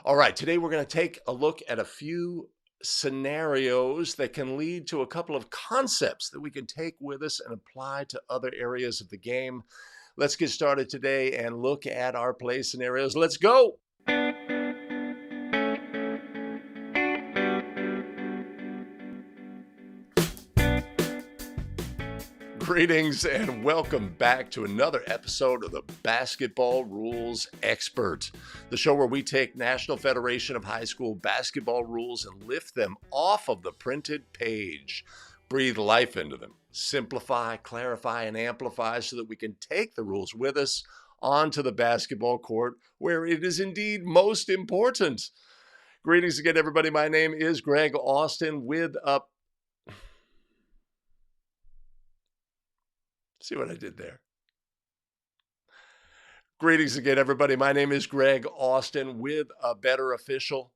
All right, today we're going to take a look at a few scenarios that can lead to a couple of concepts that we can take with us and apply to other areas of the game. Let's get started today and look at our play scenarios. Let's go. Greetings and welcome back to another episode of the Basketball Rules Expert, the show where we take National Federation of High School basketball rules and lift them off of the printed page, breathe life into them, simplify, clarify, and amplify so that we can take the rules with us onto the basketball court where it is indeed most important. Greetings again, everybody. My name is Greg Austin with a See what I did there? Greetings again, everybody. My name is Greg Austin with a better official.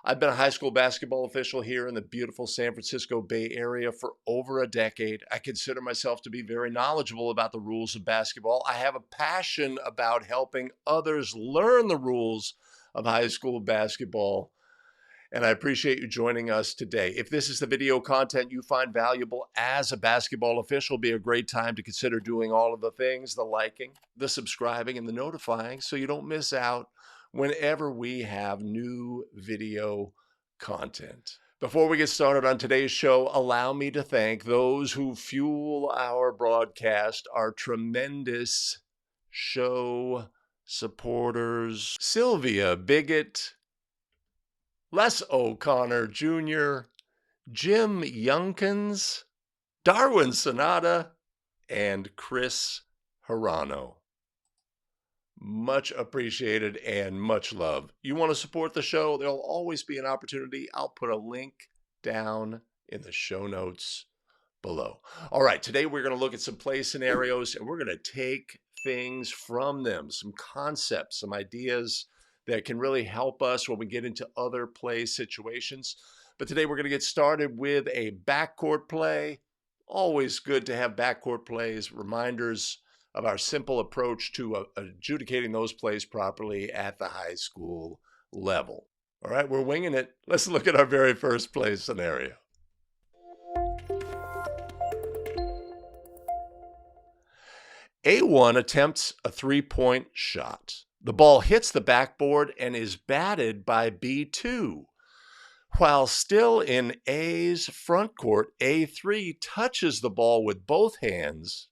I've been a high school basketball official here in the beautiful San Francisco Bay Area for over a decade. I consider myself to be very knowledgeable about the rules of basketball. I have a passion about helping others learn the rules of high school basketball. And I appreciate you joining us today. If this is the video content you find valuable as a basketball official, be a great time to consider doing all of the things, the liking, the subscribing, and the notifying so you don't miss out whenever we have new video content. Before we get started on today's show, allow me to thank those who fuel our broadcast, our tremendous show supporters: Sylvia, Biggett, Les O'Connor Jr., Jim Yungkans, Darwin Sanada, and Chris Hirano. Much appreciated and much love. You want to support the show? There'll always be an opportunity. I'll put a link down in the show notes below. All right, today we're going to look at some play scenarios and we're going to take things from them, some concepts, some ideas that can really help us when we get into other play situations. But today we're going to get started with a backcourt play. Always good to have backcourt plays, reminders of our simple approach to adjudicating those plays properly at the high school level. All right, we're winging it. Let's look at our very first play scenario. A1 attempts a three-point shot. The ball hits the backboard and is batted by B2. While still in A's front court, A3 touches the ball with both hands,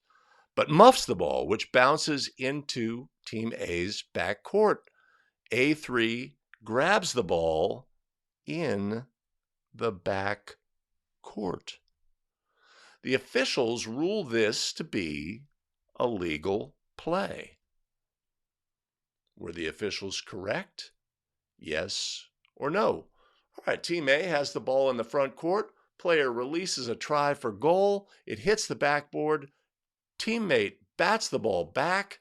but muffs the ball, which bounces into Team A's back court. A3 grabs the ball in the back court. The officials rule this to be a legal play. Were the officials correct? Yes or no? All right, Team A has the ball in the front court. Player releases a try for goal. It hits the backboard. Teammate bats the ball back.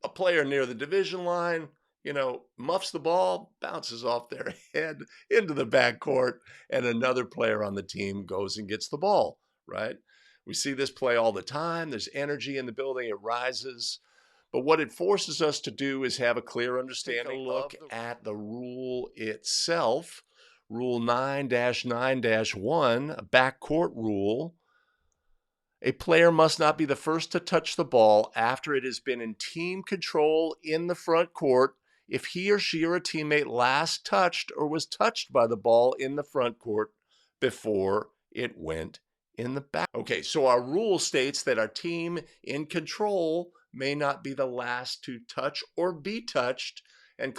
A player near the division line, muffs the ball, bounces off their head into the backcourt, and another player on the team goes and gets the ball, right? We see this play all the time. There's energy in the building. It rises. But what it forces us to do is have a clear understanding. Take a look at the rule itself. Rule 9-9-1, a backcourt rule. A player must not be the first to touch the ball after it has been in team control in the front court if he or she or a teammate last touched or was touched by the ball in the front court before it went in the back. Okay, so our rule states that our team in control may not be the last to touch or be touched and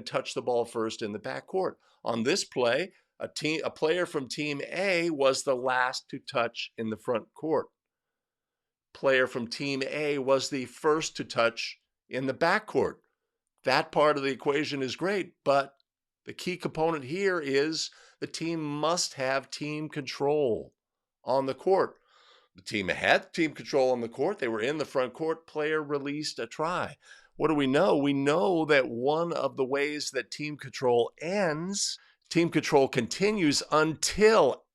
touch the ball first in the backcourt. On this play, a player from Team A was the last to touch in the front court. Player from Team A was the first to touch in the backcourt. That part of the equation is great, but the key component here is the team must have team control on the court. The team had team control on the court. They were in the front court. Player released a try. What do we know? We know that one of the ways that team control ends, team control continues until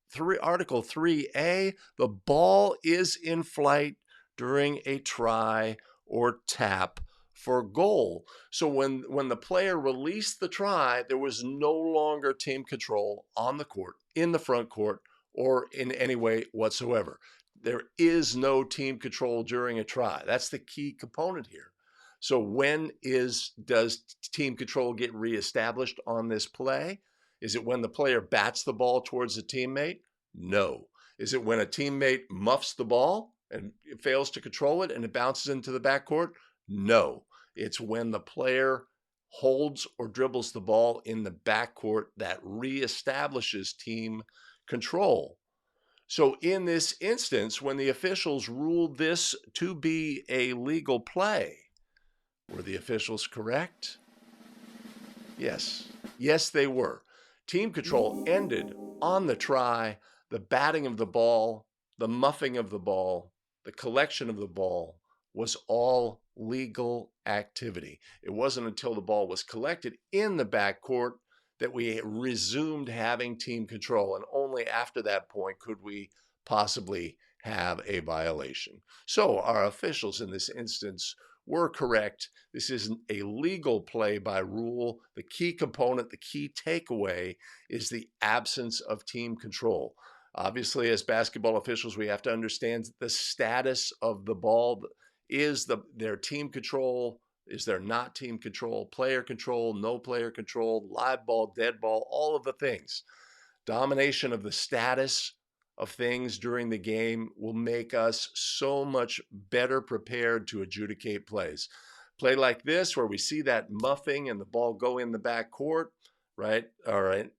Article 3A, the ball is in flight during a try or tap for goal. So when the player released the try, there was no longer team control on the court, in the front court, or in any way whatsoever. There is no team control during a try. That's the key component here. So when does team control get reestablished on this play? Is it when the player bats the ball towards a teammate? No. Is it when a teammate muffs the ball and fails to control it and it bounces into the backcourt? No. It's when the player holds or dribbles the ball in the backcourt that reestablishes team control. So in this instance, when the officials ruled this to be a legal play, were the officials correct? Yes. Yes, they were. Team control ended on the try, the batting of the ball, the muffing of the ball, the collection of the ball was all legal activity. It wasn't until the ball was collected in the backcourt that we resumed having team control, and only after that point could we possibly have a violation. So our officials in this instance were correct. This isn't a legal play by rule. The key component, the key takeaway is the absence of team control. Obviously, as basketball officials, we have to understand the status of the ball. Is there team control? Is there not team control? Player control, no player control, live ball, dead ball, all of the things. Domination of the status of things during the game will make us so much better prepared to adjudicate plays. Play like this, where we see that muffing and the ball go in the back court, right? All right.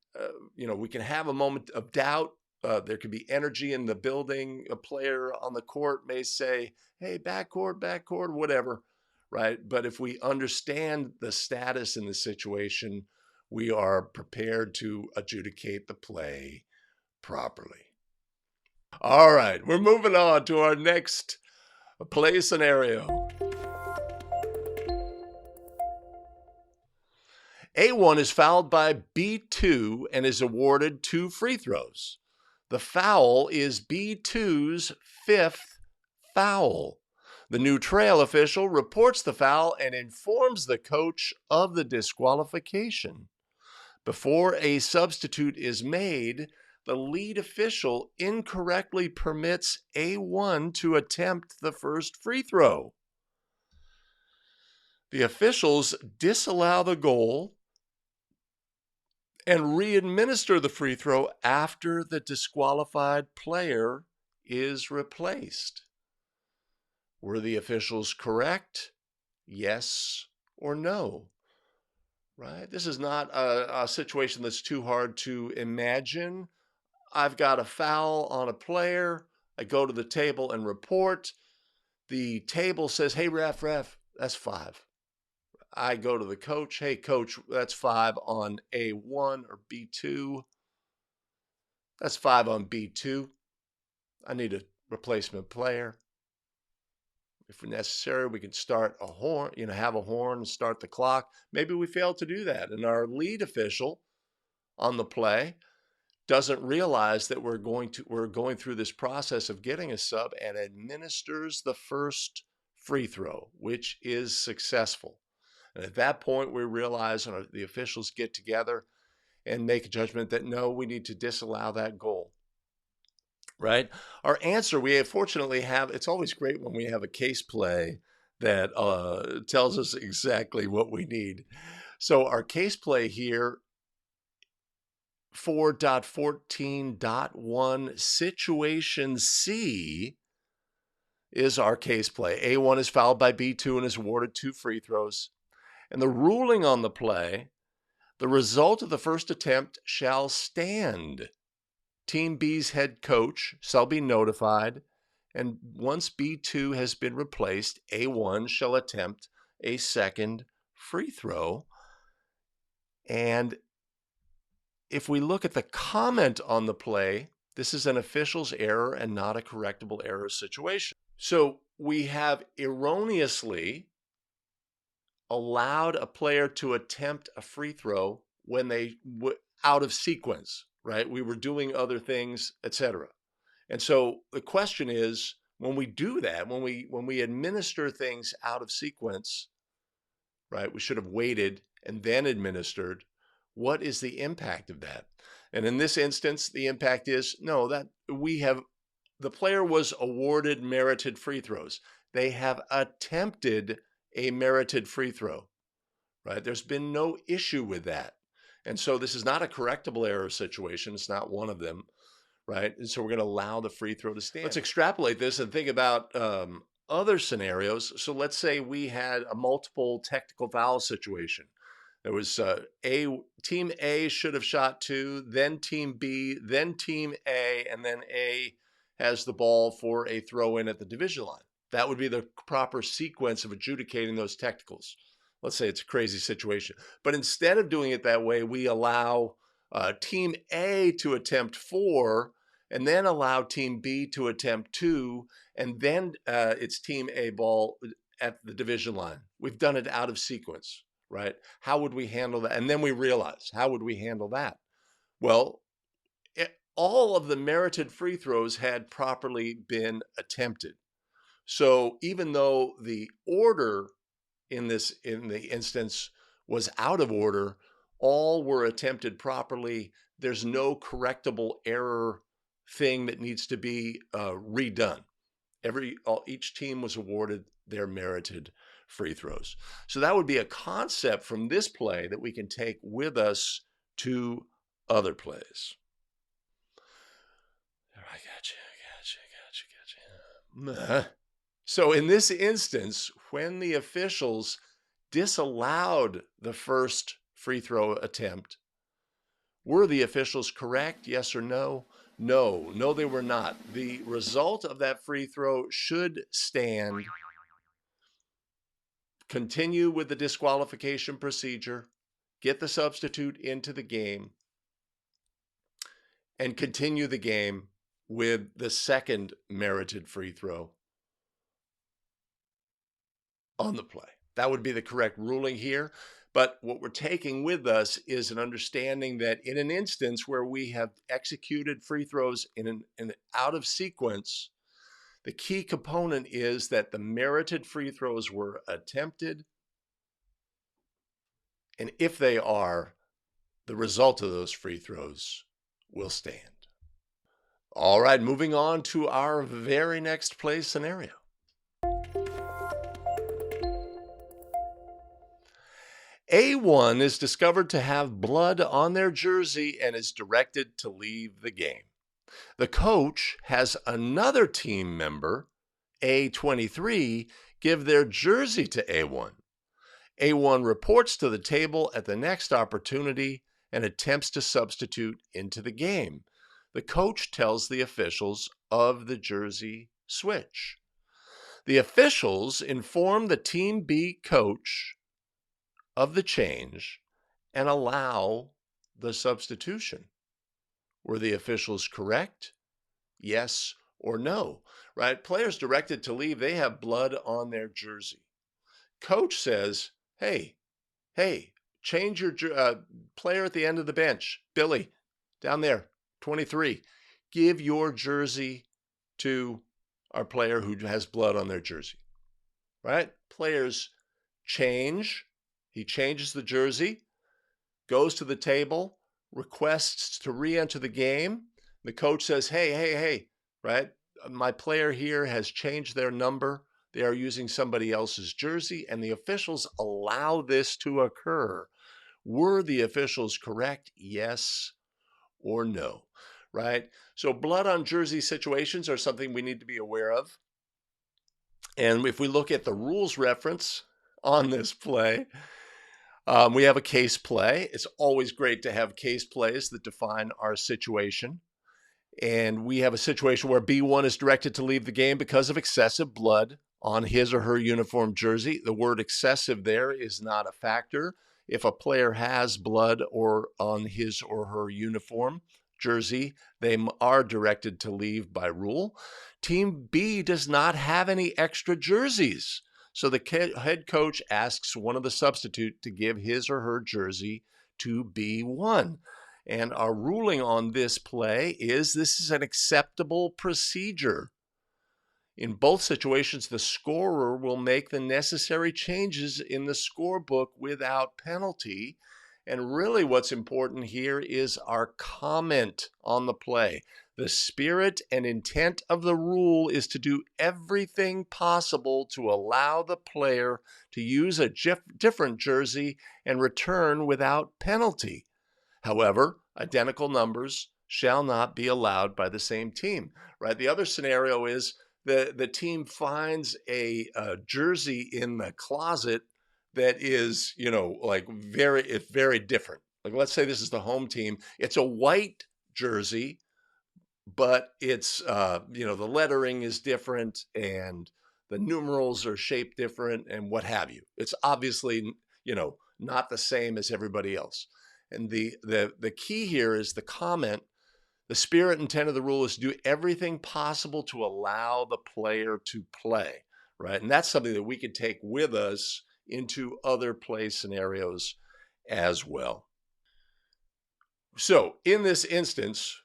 We can have a moment of doubt. There could be energy in the building. A player on the court may say, hey, backcourt, whatever, right? But if we understand the status in the situation, we are prepared to adjudicate the play properly. All right, we're moving on to our next play scenario. A1 is fouled by B2 and is awarded 2 free throws. The foul is B2's 5th foul. The new trail official reports the foul and informs the coach of the disqualification. Before a substitute is made, the lead official incorrectly permits A1 to attempt the first free throw. The officials disallow the goal and re-administer the free throw after the disqualified player is replaced. Were the officials correct? Yes or no? Right? This is not a situation that's too hard to imagine. I've got a foul on a player. I go to the table and report. The table says, hey, ref, that's 5. I go to the coach. Hey, coach, that's 5 on A1 or B2. That's 5 on B2. I need a replacement player. If necessary, we can start a horn, have a horn and start the clock. Maybe we fail to do that. And our lead official on the play doesn't realize that we're going through this process of getting a sub and administers the first free throw, which is successful. And at that point, we realize, and the officials get together and make a judgment that no, we need to disallow that goal. Right? Our answer, fortunately have, it's always great when we have a case play that tells us exactly what we need. So our case play here, 4.14.1 situation C is our case play. A1 is fouled by B2 and is awarded 2 free throws. And the ruling on the play, the result of the first attempt shall stand. Team B's head coach shall be notified, and once B2 has been replaced, A1 shall attempt a second free throw. And if we look at the comment on the play, this is an official's error and not a correctable error situation. So we have erroneously allowed a player to attempt a free throw when they out of sequence, right? We were doing other things, etc. And so the question is, when we do that, when we administer things out of sequence, right? We should have waited and then administered. What is the impact of that? And in this instance, the impact is no, that the player was awarded merited free throws. They have attempted a merited free throw, right? There's been no issue with that. And so this is not a correctable error situation. It's not one of them, right? And so we're going to allow the free throw to stand. Let's extrapolate this and think about other scenarios. So let's say we had a multiple technical foul situation. There was team A should have shot 2, then team B, then team A, and then A has the ball for a throw in at the division line. That would be the proper sequence of adjudicating those technicals. Let's say it's a crazy situation. But instead of doing it that way, we allow team A to attempt 4, and then allow team B to attempt 2, and then it's team A ball at the division line. We've done it out of sequence, right? How would we handle that? And then we realize, how would we handle that? Well, all of the merited free throws had properly been attempted. So even though the order in the instance was out of order, all were attempted properly. There's no correctable error thing that needs to be redone. Each team was awarded their merited free throws. So that would be a concept from this play that we can take with us to other plays. I gotcha. So in this instance, when the officials disallowed the first free throw attempt, were the officials correct? Yes or no? No, they were not. The result of that free throw should stand. Continue with the disqualification procedure, get the substitute into the game, and continue the game with the second merited free throw on the play. That would be the correct ruling here. But what we're taking with us is an understanding that in an instance where we have executed free throws in an out of sequence, the key component is that the merited free throws were attempted. And if they are, the result of those free throws will stand. All right, moving on to our very next play scenario. A1 is discovered to have blood on their jersey and is directed to leave the game. The coach has another team member, A23, give their jersey to A1. A1 reports to the table at the next opportunity and attempts to substitute into the game. The coach tells the officials of the jersey switch. The officials inform the Team B coach of the change and allow the substitution. Were the officials correct? Yes or no, right? Players directed to leave, they have blood on their jersey. Coach says, hey, change your player at the end of the bench. Billy, down there, 23. Give your jersey to our player who has blood on their jersey, right? Players change. He changes the jersey, goes to the table, requests to re-enter the game. The coach says, hey, right? My player here has changed their number. They are using somebody else's jersey, and the officials allow this to occur. Were the officials correct? Yes or no, right? So blood on jersey situations are something we need to be aware of. And if we look at the rules reference on this play, we have a case play. It's always great to have case plays that define our situation. And we have a situation where B1 is directed to leave the game because of excessive blood on his or her uniform jersey. The word excessive there is not a factor. If a player has blood or on his or her uniform jersey, they are directed to leave by rule. Team B does not have any extra jerseys. So the head coach asks one of the substitute to give his or her jersey to B1. And our ruling on this play is this is an acceptable procedure. In both situations, the scorer will make the necessary changes in the scorebook without penalty. And really what's important here is our comment on the play. The spirit and intent of the rule is to do everything possible to allow the player to use a different jersey and return without penalty. However, identical numbers shall not be allowed by the same team, right? The other scenario is the team finds a jersey in the closet that is, like it's very different. Like, let's say this is the home team. It's a white jersey, but it's, the lettering is different and the numerals are shaped different and what have you. It's obviously, not the same as everybody else. And the key here is the comment. The spirit and intent of the rule is to do everything possible to allow the player to play, right? And that's something that we could take with us into other play scenarios as well. So in this instance,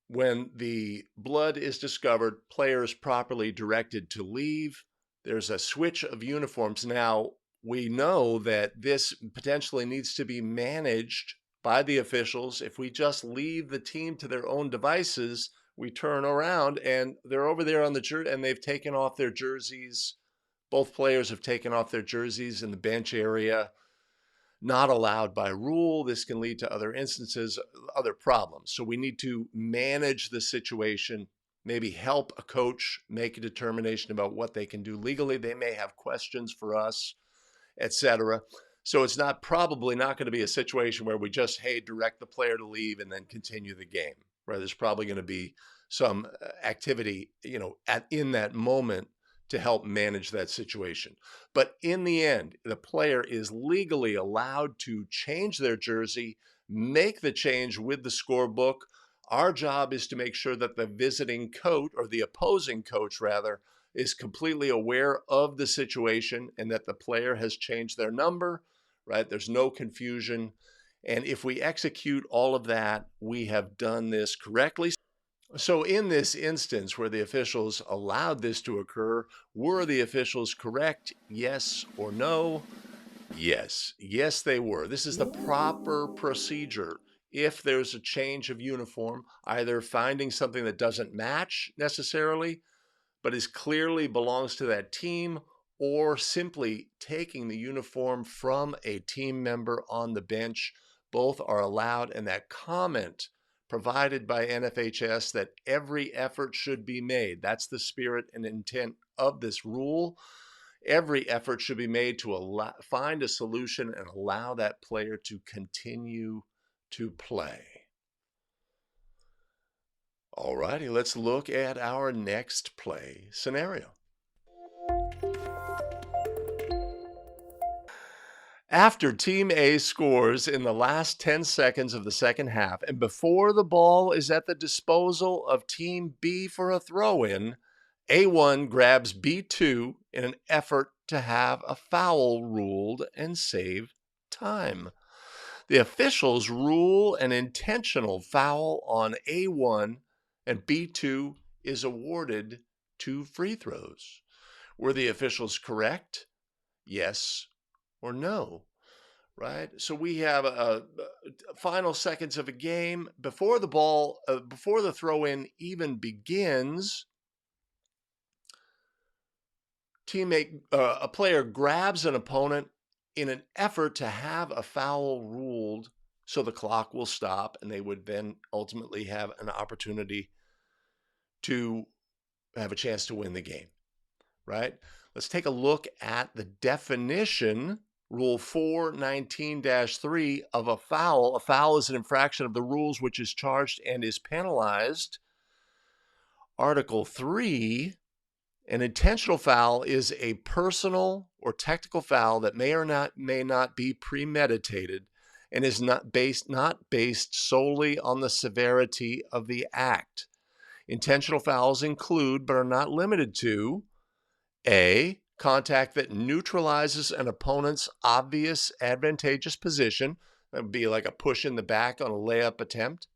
when the blood is discovered, players properly directed to leave, there's a switch of uniforms. Now, we know that this potentially needs to be managed by the officials. If we just leave the team to their own devices, we turn around and they're over there on the jersey and they've taken off their jerseys. Both players have taken off their jerseys in the bench area. Not allowed by rule. This can lead to other instances, other problems. So we need to manage the situation, maybe help a coach make a determination about what they can do legally. They may have questions for us, etc. So it's probably not going to be a situation where we just, direct the player to leave and then continue the game, right? There's probably going to be some activity, in that moment to help manage that situation. But in the end, the player is legally allowed to change their jersey, make the change with the scorebook. Our job is to make sure that the visiting coach, or the opposing coach rather, is completely aware of the situation and that the player has changed their number, right? There's no confusion. And if we execute all of that, we have done this correctly. So in this instance where the officials allowed this to occur, were the officials correct? Yes or no? Yes. Yes, they were. This is the proper procedure. If there's a change of uniform, either finding something that doesn't match necessarily, but is clearly belongs to that team, or simply taking the uniform from a team member on the bench, both are allowed. And that comment provided by NFHS that every effort should be made. That's the spirit and intent of this rule. Every effort should be made to find a solution and allow that player to continue to play. All righty, let's look at our next play scenario. After Team A scores in the last 10 seconds of the second half and before the ball is at the disposal of Team B for a throw-in, A1 grabs B2 in an effort to have a foul ruled and save time. The officials rule an intentional foul on A1 and B2 is awarded 2 free throws. Were the officials correct? Yes or no, right? So we have a final seconds of a game before the ball, before the throw-in even begins. A player grabs an opponent in an effort to have a foul ruled, so the clock will stop, and they would then ultimately have an opportunity to have a chance to win the game, right? Let's take a look at the definition. Rule 419-3 of a foul. A foul is an infraction of the rules which is charged and is penalized. Article 3, an intentional foul is a personal or technical foul that may not be premeditated and is not based solely on the severity of the act. Intentional fouls include, but are not limited to, A, contact that neutralizes an opponent's obvious advantageous position. That would be like a push in the back on a layup attempt.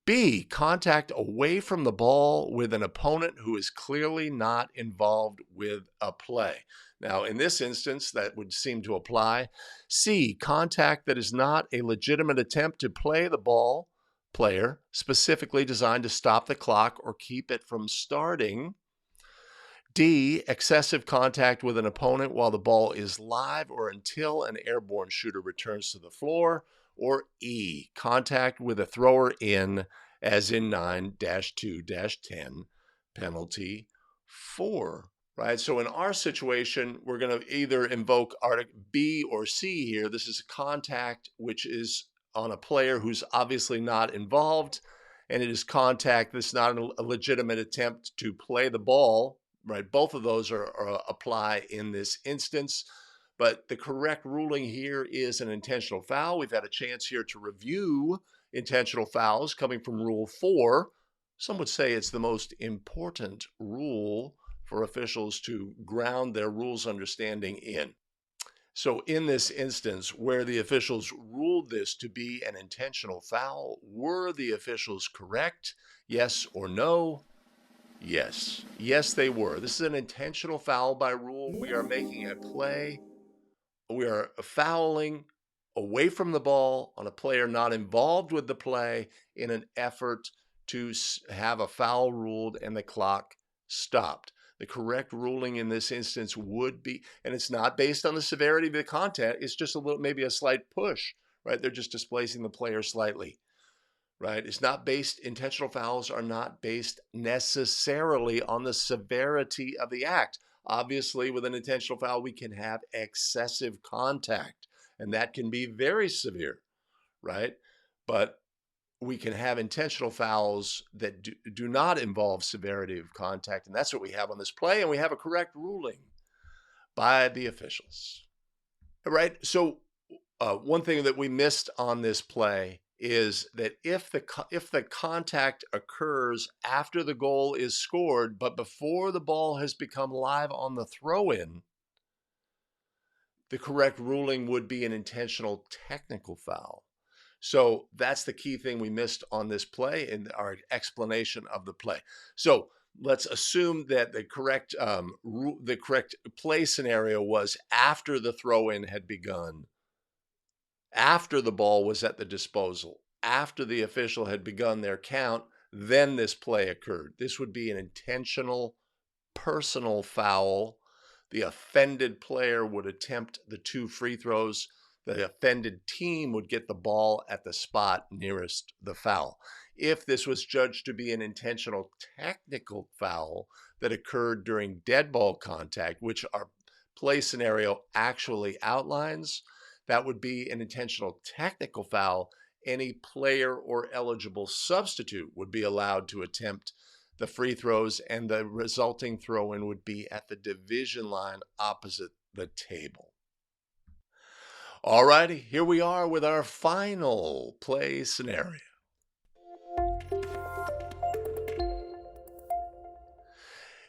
B, contact away from the ball with an opponent who is clearly not involved with a play. Now, in this instance, that would seem to apply. C, contact that is not a legitimate attempt to play the ball player, specifically designed to stop the clock or keep it from starting. D, excessive contact with an opponent while the ball is live or until an airborne shooter returns to the floor. Or E, contact with a thrower in, as in 9-2-10, penalty 4. Right? So in our situation, we're going to either invoke Article B or C here. This is contact which is on a player who's obviously not involved, and it is contact that's not a legitimate attempt to play the ball. Right? Both of those apply in this instance. But the correct ruling here is an intentional foul. We've had a chance here to review intentional fouls coming from Rule 4. Some would say it's the most important rule for officials to ground their rules understanding in. So in this instance, where the officials ruled this to be an intentional foul, were the officials correct? Yes or no? Yes. Yes, they were. This is an intentional foul by rule. We are making a play. We are fouling away from the ball on a player not involved with the play in an effort to have a foul ruled and the clock stopped. The correct ruling in this instance would be, and it's not based on the severity of the contact, it's just a little, maybe a slight push, right? They're just displacing the player slightly, right? It's not based, intentional fouls are not based necessarily on the severity of the act. Obviously, with an intentional foul, we can have excessive contact, and that can be very severe, right? But we can have intentional fouls that do not involve severity of contact, and that's what we have on this play, and we have a correct ruling by the officials. All right, so one thing that we missed on this play is that if the contact occurs after the goal is scored, but before the ball has become live on the throw-in, the correct ruling would be an intentional technical foul. So that's the key thing we missed on this play in our explanation of the play. So let's assume that the correct play scenario was after the throw-in had begun, after the ball was at the disposal, after the official had begun their count, then this play occurred. This would be an intentional personal foul. The offended player would attempt the 2 free throws. The offended team would get the ball at the spot nearest the foul. If this was judged to be an intentional technical foul that occurred during dead ball contact, which our play scenario actually outlines, that would be an intentional technical foul. Any player or eligible substitute would be allowed to attempt the free throws, and the resulting throw-in would be at the division line opposite the table. All righty, here we are with our final play scenario.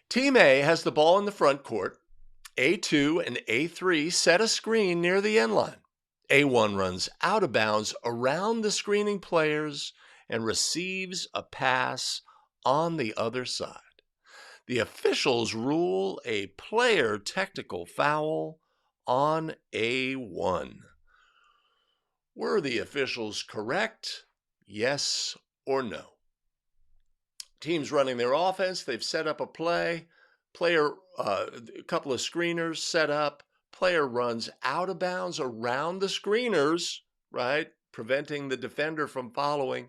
Team A has the ball in the front court. A2 and A3 set a screen near the end line. A1 runs out of bounds around the screening players and receives a pass on the other side. The officials rule a player technical foul on A1. Were the officials correct? Yes or no? Teams running their offense, they've set up a play. Player, a couple of screeners set up. Player runs out of bounds around the screeners, right? Preventing the defender from following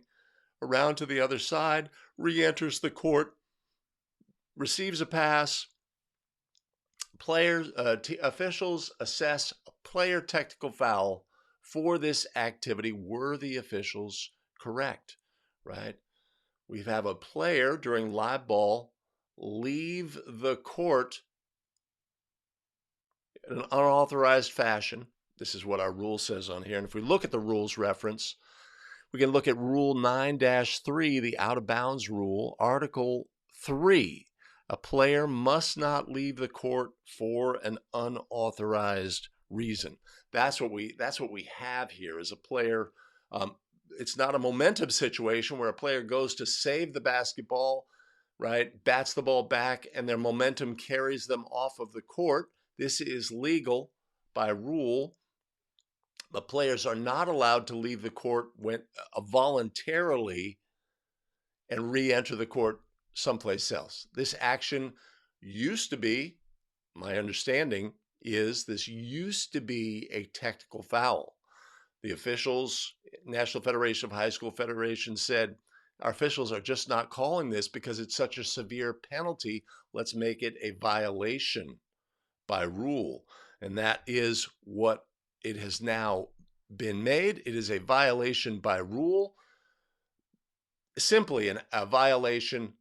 around to the other side, re-enters the court, receives a pass. Officials assess a player technical foul for this activity. Were the officials correct, right? We have a player during live ball leave the court in an unauthorized fashion. This is what our rule says on here. And if we look at the rules reference, we can look at Rule 9-3, the out-of-bounds rule, Article 3. A player must not leave the court for an unauthorized reason. That's what we have here, is a player it's not a momentum situation where a player goes to save the basketball, right? Bats the ball back and their momentum carries them off of the court. This is legal by rule. The players are not allowed to leave the court voluntarily and re-enter the court someplace else. This action used to be, my understanding is, this used to be a technical foul. The officials, National Federation of High School Federations, said, our officials are just not calling this because it's such a severe penalty. Let's make it a violation by rule. And that is what it has now been made. It is a violation by rule. Simply a violation,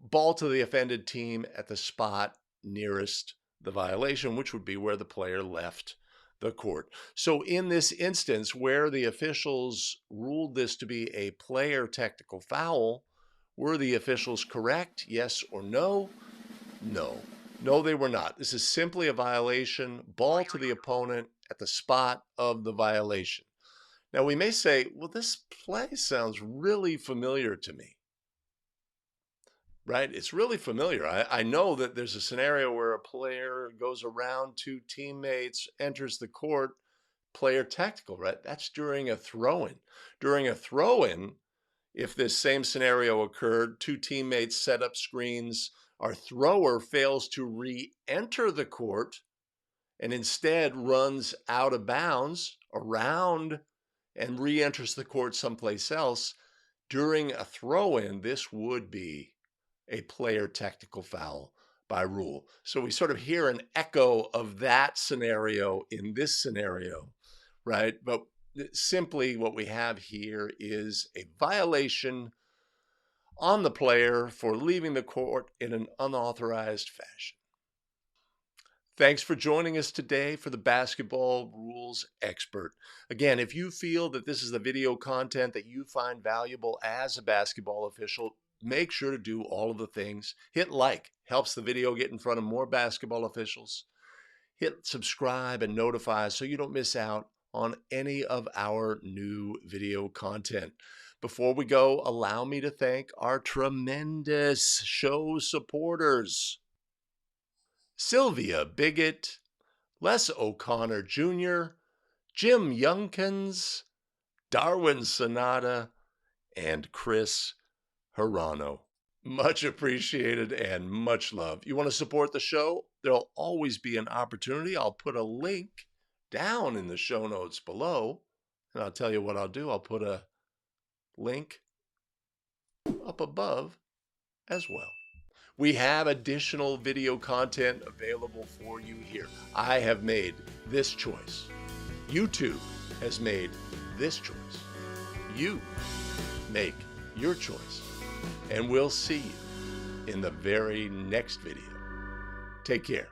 ball to the offended team at the spot nearest the violation, which would be where the player left the court. So in this instance, where the officials ruled this to be a player technical foul, were the officials correct? Yes or no? No. No, they were not. This is simply a violation, ball to the opponent at the spot of the violation. Now, we may say, well, this play sounds really familiar to me, right? It's really familiar. I know that there's a scenario where a player goes around two teammates, enters the court, player technical, right? That's during a throw-in. During a throw-in, if this same scenario occurred, two teammates set up screens, our thrower fails to re-enter the court and instead runs out of bounds around and re-enters the court someplace else. During a throw-in, this would be a player technical foul by rule. So we sort of hear an echo of that scenario in this scenario, right? But simply what we have here is a violation on the player for leaving the court in an unauthorized fashion. Thanks for joining us today for the Basketball Rules Expert. Again, if you feel that this is the video content that you find valuable as a basketball official, make sure to do all of the things. Hit like, helps the video get in front of more basketball officials. Hit subscribe and notify so you don't miss out on any of our new video content. Before we go, allow me to thank our tremendous show supporters: Sylvia Biggett, Les O'Connor Jr., Jim Yungkans, Darwin Sanada, and Chris Hirano. Much appreciated and much love. You want to support the show? There'll always be an opportunity. I'll put a link down in the show notes below, and I'll tell you what I'll do. I'll put a link up above as well. We have additional video content available for you here. I have made this choice. YouTube has made this choice. You make your choice. And we'll see you in the very next video. Take care.